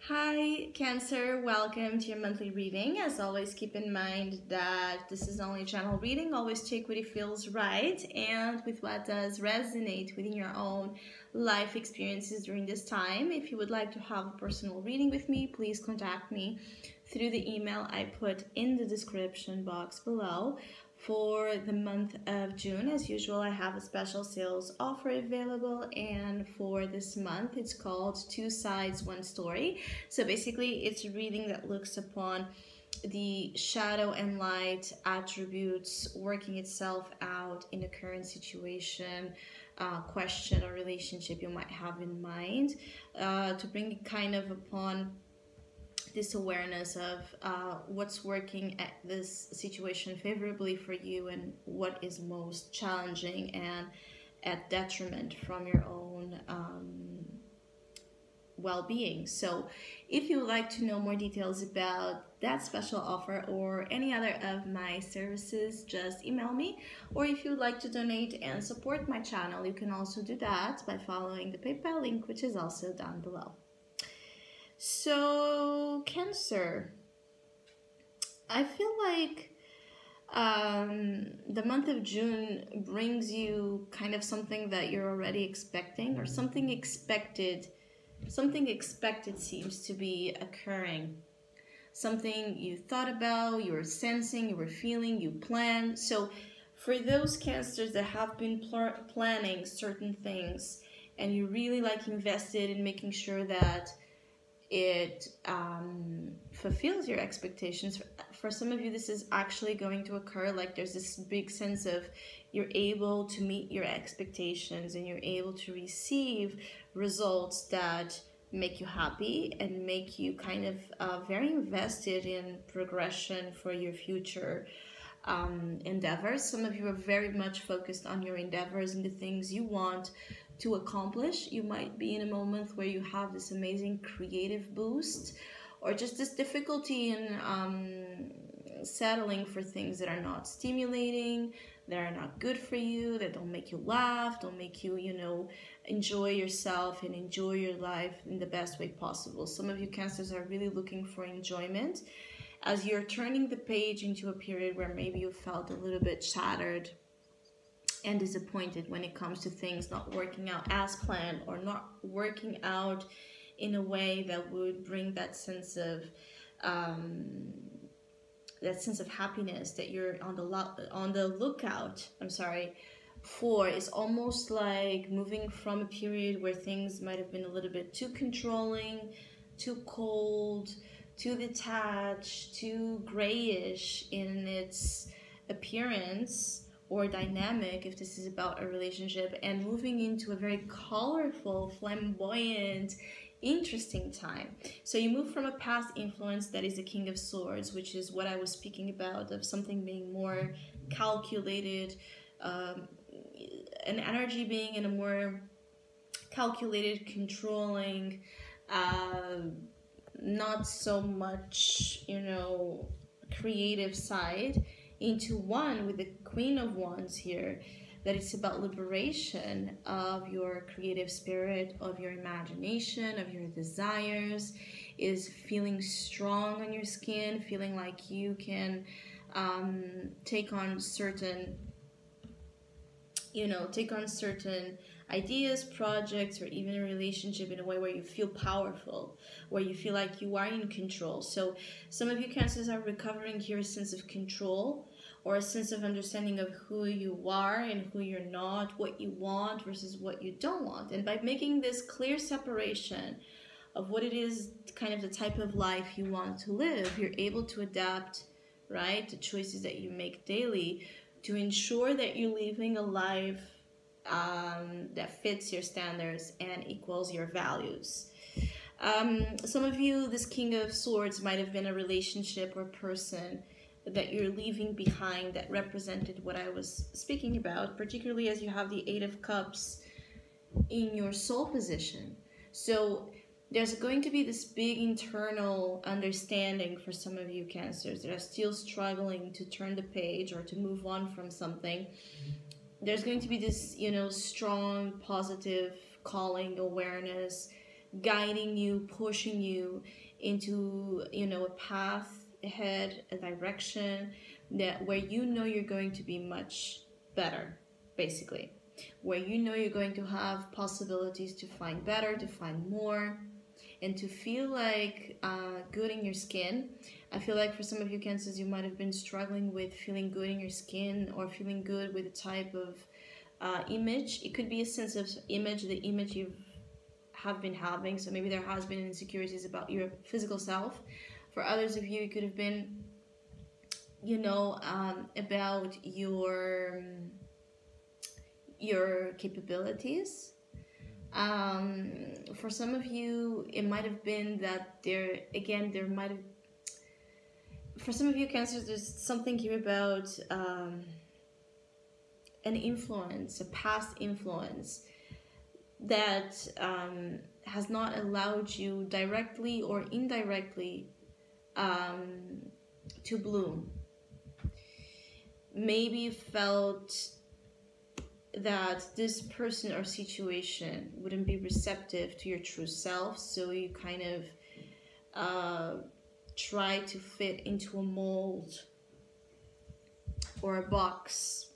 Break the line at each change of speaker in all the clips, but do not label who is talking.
Hi, Cancer. Welcome to your monthly reading. As always, keep in mind that this is only a general reading. Always check what it feels right and with what does resonate within your own life experiences during this time. If you would like to have a personal reading with me, please contact me through the email I put in the description box below. For the month of June, as usual, I have a special sales offer available, and for this month it's called Two Sides, One Story. So basically it's a reading that looks upon the shadow and light attributes working itself out in the current situation, question or relationship you might have in mind, to bring it kind of upon this awareness of what's working at this situation favorably for you and what is most challenging and at detriment from your own well-being. So if you would like to know more details about that special offer or any other of my services, just email me. Or if you would like to donate and support my channel, you can also do that by following the PayPal link, which is also down below. So, Cancer, I feel like the month of June brings you kind of something that you're already expecting, or something expected seems to be occurring. Something you thought about, you were sensing, you were feeling, you planned. So for those Cancers that have been planning certain things and you really invested in making sure that it fulfills your expectations. For some of you, this is actually going to occur. There's this big sense of you're able to meet your expectations and you're able to receive results that make you happy and make you kind of very invested in progression for your future endeavors. Some of you are very much focused on your endeavors and the things you want to accomplish. You might be in a moment where you have this amazing creative boost, or just this difficulty in settling for things that are not stimulating, that are not good for you, that don't make you laugh, don't make you, enjoy yourself and enjoy your life in the best way possible. Some of you Cancers are really looking for enjoyment as you're turning the page into a period where maybe you felt a little bit shattered and disappointed when it comes to things not working out as planned, or not working out in a way that would bring that sense of happiness that you're on the lookout for. It's almost like moving from a period where things might have been a little bit too controlling, too cold, too detached, too grayish in its appearance or dynamic, if this is about a relationship, and moving into a very colorful, flamboyant, interesting time. So you move from a past influence that is the King of Swords, which is what I was speaking about, of something being more calculated, an energy being in a more calculated, controlling, not so much, creative side, into one with the Queen of Wands here, that it's about liberation of your creative spirit, of your imagination, of your desires, is feeling strong on your skin, feeling like you can take on certain ideas, projects, or even a relationship in a way where you feel powerful, where you feel like you are in control. So some of you Cancers are recovering here a sense of control, or a sense of understanding of who you are and who you're not, what you want versus what you don't want. And by making this clear separation of what it is, kind of the type of life you want to live, you're able to adapt, right, the choices that you make daily to ensure that you're living a life that fits your standards and equals your values. Some of you, this King of Swords might have been a relationship or person that you're leaving behind that represented what I was speaking about, particularly as you have the Eight of Cups in your soul position. So there's going to be this big internal understanding for some of you Cancers that are still struggling to turn the page or to move on from something. There's going to be this, strong, positive calling, awareness guiding you, pushing you into, you know, a path ahead, a direction that where you know you're going to be much better, basically, where you know you're going to have possibilities to find better, to find more, and to feel like good in your skin. I feel like for some of you Cancers, you might have been struggling with feeling good in your skin, or feeling good with a type of image. It could be a sense of image, the image you have been having. So maybe there has been insecurities about your physical self. For others of you, it could have been, you know, about your capabilities. For some of you, it might have been that there might have, for some of you Cancers, there's something here about an influence, a past influence that has not allowed you directly or indirectly to bloom. Maybe you felt that this person or situation wouldn't be receptive to your true self, so you kind of try to fit into a mold or a box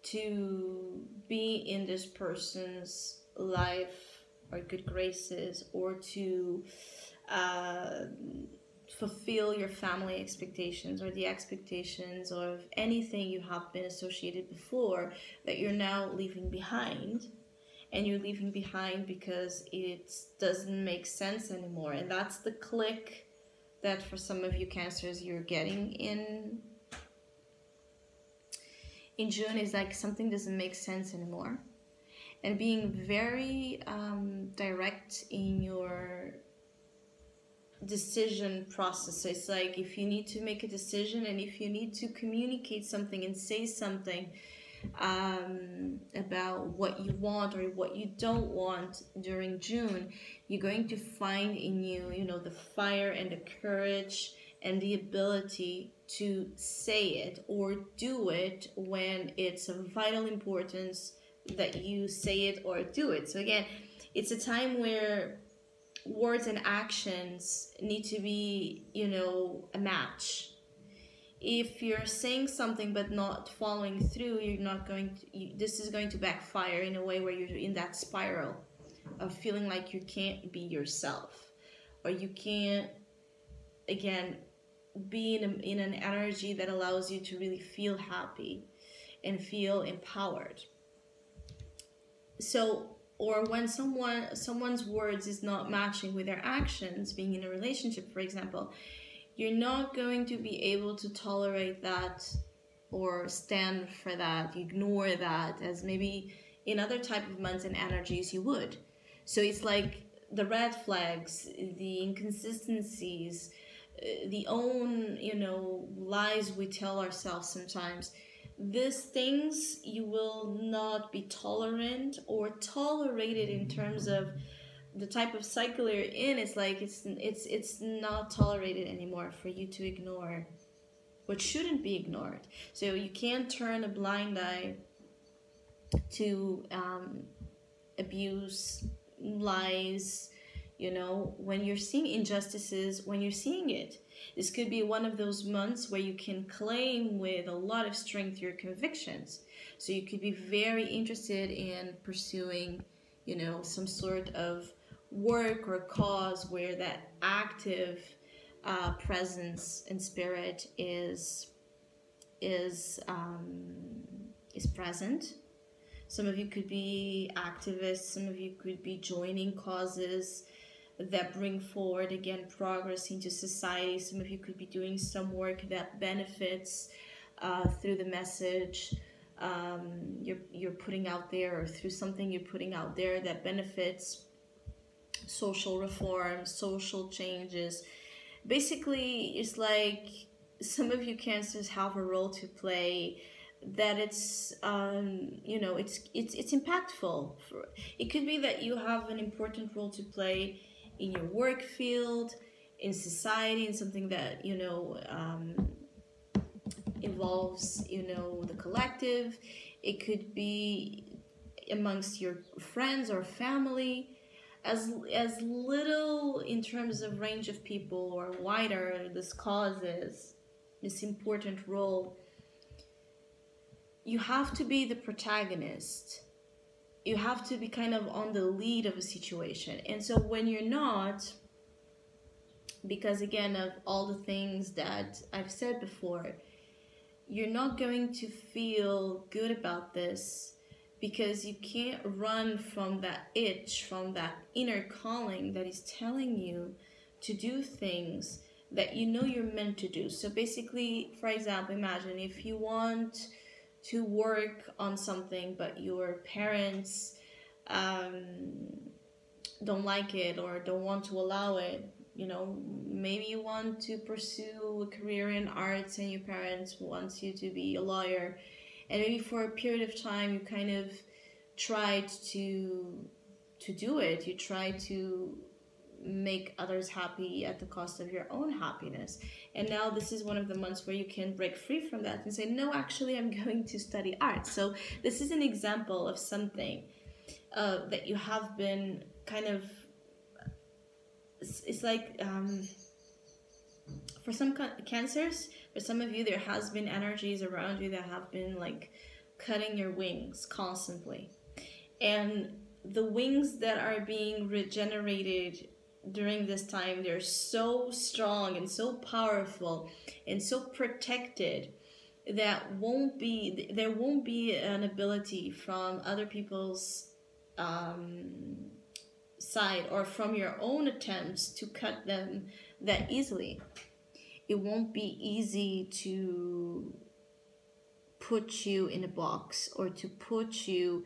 to be in this person's life or good graces, or to fulfill your family expectations or the expectations of anything you have been associated before that you're now leaving behind. And you're leaving behind because it doesn't make sense anymore. And that's the click that for some of you Cancers you're getting in June, is like something doesn't make sense anymore. And being very direct in your decision process. So it's like, if you need to make a decision and if you need to communicate something and say something about what you want or what you don't want during June, you're going to find in you, you know, the fire and the courage and the ability to say it or do it when it's of vital importance that you say it or do it. So again, it's a time where words and actions need to be, you know, a match. If you're saying something but not following through, you're not going to, this is going to backfire in a way where you're in that spiral of feeling like you can't be yourself, or you can't, again, be in an energy that allows you to really feel happy and feel empowered. So, or when someone's words is not matching with their actions, being in a relationship, for example, you're not going to be able to tolerate that or stand for that, ignore that, as maybe in other type of months and energies you would. So it's like the red flags, the inconsistencies, the own, you know, lies we tell ourselves sometimes. These things you will not be tolerant or tolerated in terms of the type of cycle you're in. It's like it's not tolerated anymore for you to ignore what shouldn't be ignored. So you can't turn a blind eye to abuse, lies, you know, when you're seeing injustices, when you're seeing it. This could be one of those months where you can claim with a lot of strength your convictions. So you could be very interested in pursuing, you know, some sort of work or cause where that active presence and spirit is present. Some of you could be activists. Some of you could be joining causes that bring forward, again, progress into society. Some of you could be doing some work that benefits through the message you're putting out there, or through something you're putting out there that benefits social reform, social changes. Basically, it's like some of you Cancers have a role to play that it's you know, it's impactful. It could be that you have an important role to play in your work field, in society, in something that, you know, involves, you know, the collective. It could be amongst your friends or family. as little in terms of range of people or wider this cause is, this important role, you have to be the protagonist. You have to be kind of on the lead of a situation. And so when you're not, because again of all the things that I've said before, you're not going to feel good about this, because you can't run from that itch, from that inner calling that is telling you to do things that you know you're meant to do. So basically, for example, imagine if you want to work on something but your parents don't like it or don't want to allow it. You know, maybe you want to pursue a career in arts and your parents want you to be a lawyer, and maybe for a period of time you kind of tried to do it. You tried to make others happy at the cost of your own happiness, and now this is one of the months where you can break free from that and say, no, actually I'm going to study art. So this is an example of something that you have been kind of, it's like for some cancers, for some of you, there has been energies around you that have been like cutting your wings constantly, and the wings that are being regenerated during this time, they're so strong and so powerful and so protected that there won't be an ability from other people's side or from your own attempts to cut them that easily. It won't be easy to put you in a box or to put you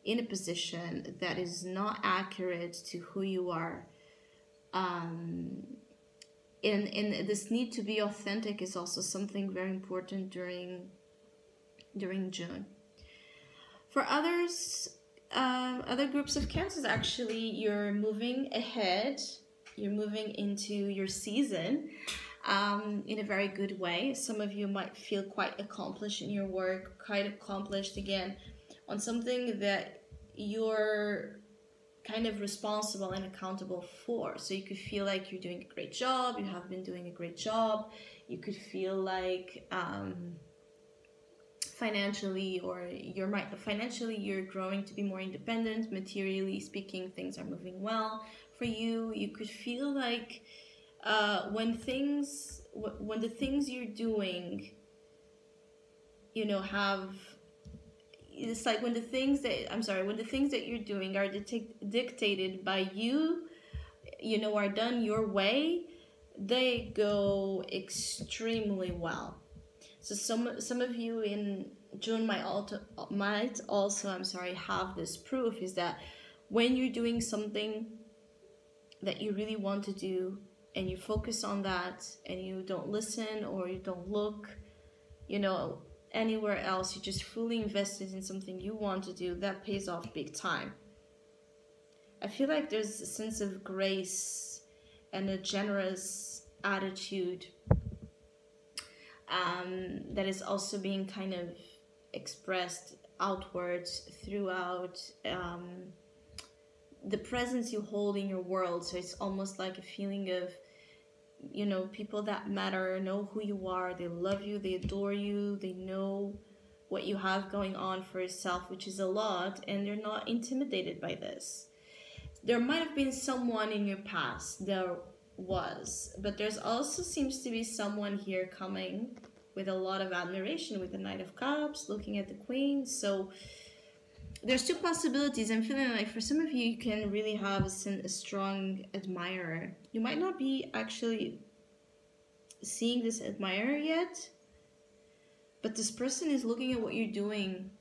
in a position that is not accurate to who you are. And this need to be authentic is also something very important during June. For others, other groups of cancers, actually, you're moving ahead. You're moving into your season in a very good way. Some of you might feel quite accomplished in your work, quite accomplished again on something that you're kind of responsible and accountable for. So you could feel like you're doing a great job. You have been doing a great job. You could feel like financially you're growing to be more independent. Materially speaking, things are moving well for you. You could feel like when the things you're doing, you know, it's like when the things that you're doing are dictated by you, you know, are done your way, they go extremely well. So some of you in June might also have this proof, is that when you're doing something that you really want to do and you focus on that and you don't listen or you don't look, you know, anywhere else, you're just fully invested in something you want to do, that pays off big time. I feel like there's a sense of grace and a generous attitude that is also being kind of expressed outwards throughout the presence you hold in your world. So it's almost like a feeling of, you know, people that matter know who you are, they love you, they adore you, they know what you have going on for yourself, which is a lot, and they're not intimidated by this. There might have been someone in your past, there was, but there's also seems to be someone here coming with a lot of admiration, with the Knight of Cups, looking at the Queen. So there's two possibilities. I'm feeling like for some of you, you can really have a strong admirer. You might not be actually seeing this admirer yet, but this person is looking at what you're doing.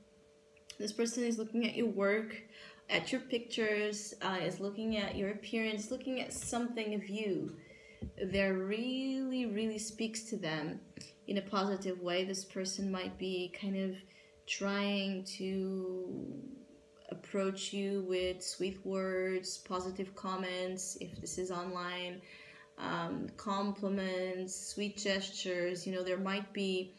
This person is looking at your work, at your pictures, is looking at your appearance, looking at something of you that really, really speaks to them in a positive way. This person might be kind of trying to approach you with sweet words, positive comments, if this is online, compliments, sweet gestures. You know, there might be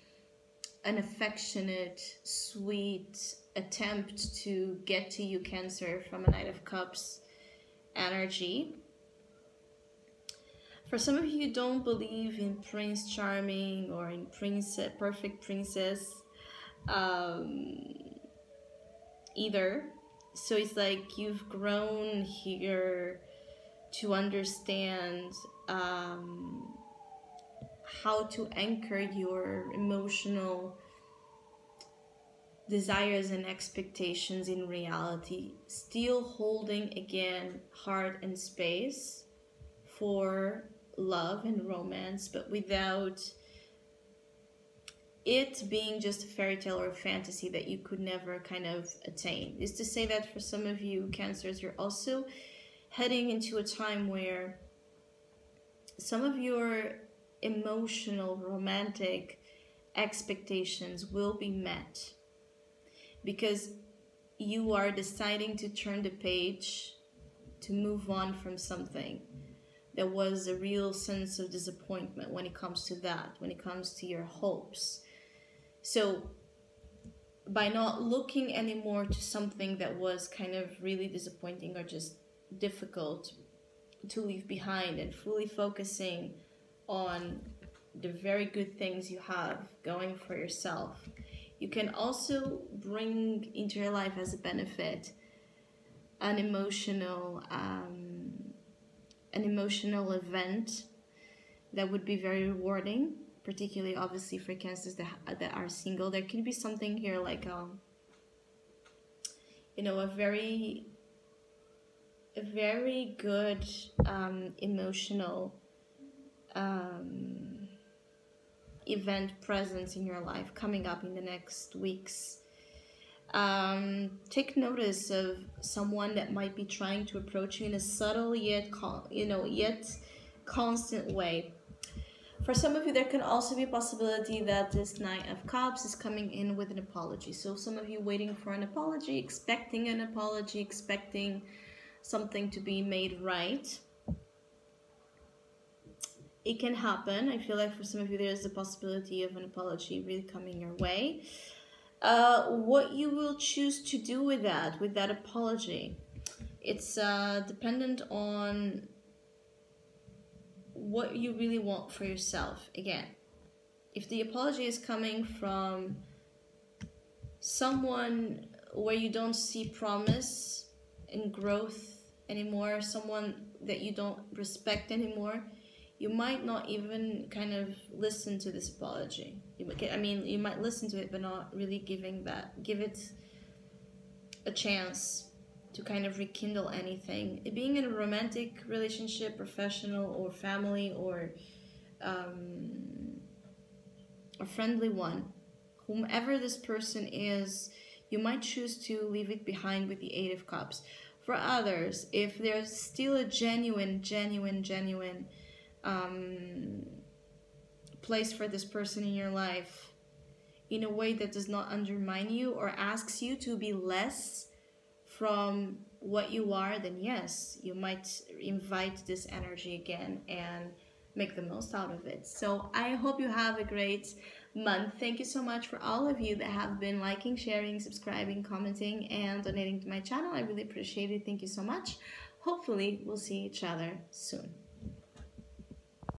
an affectionate, sweet attempt to get to you, Cancer, from a Knight of Cups. energy. For some of you who don't believe in Prince Charming or in perfect princess either. So it's like you've grown here to understand how to anchor your emotional desires and expectations in reality, still holding again heart and space for love and romance, but without it being just a fairy tale or a fantasy that you could never kind of attain. Is to say that for some of you Cancers, you're also heading into a time where some of your emotional romantic expectations will be met, because you are deciding to turn the page, to move on from something. There was a real sense of disappointment when it comes to that, when it comes to your hopes. So by not looking anymore to something that was kind of really disappointing or just difficult to leave behind, and fully focusing on the very good things you have going for yourself, you can also bring into your life as a benefit an emotional event that would be very rewarding, particularly obviously for Cancers that are single. There could be something here like a very good emotional event presence in your life coming up in the next weeks. Take notice of someone that might be trying to approach you in a subtle yet constant way. For some of you, there can also be a possibility that this Knight of Cups is coming in with an apology. So some of you waiting for an apology, expecting an apology, expecting something to be made right. It can happen. I feel like for some of you, there's a possibility of an apology really coming your way. What you will choose to do with that apology, it's dependent on what you really want for yourself. Again, if the apology is coming from someone where you don't see promise and growth anymore, someone that you don't respect anymore, you might not even kind of listen to this apology. You might listen to it, but not really give it a chance to kind of rekindle anything. Being in a romantic relationship, professional or family, or a friendly one, whomever this person is, you might choose to leave it behind with the Eight of Cups. For others, if there's still a genuine place for this person in your life in a way that does not undermine you or asks you to be less from what you are, then yes, you might invite this energy again and make the most out of it. So I hope you have a great month. Thank you so much for all of you that have been liking, sharing, subscribing, commenting, and donating to my channel. I really appreciate it. Thank you so much. Hopefully we'll see each other soon.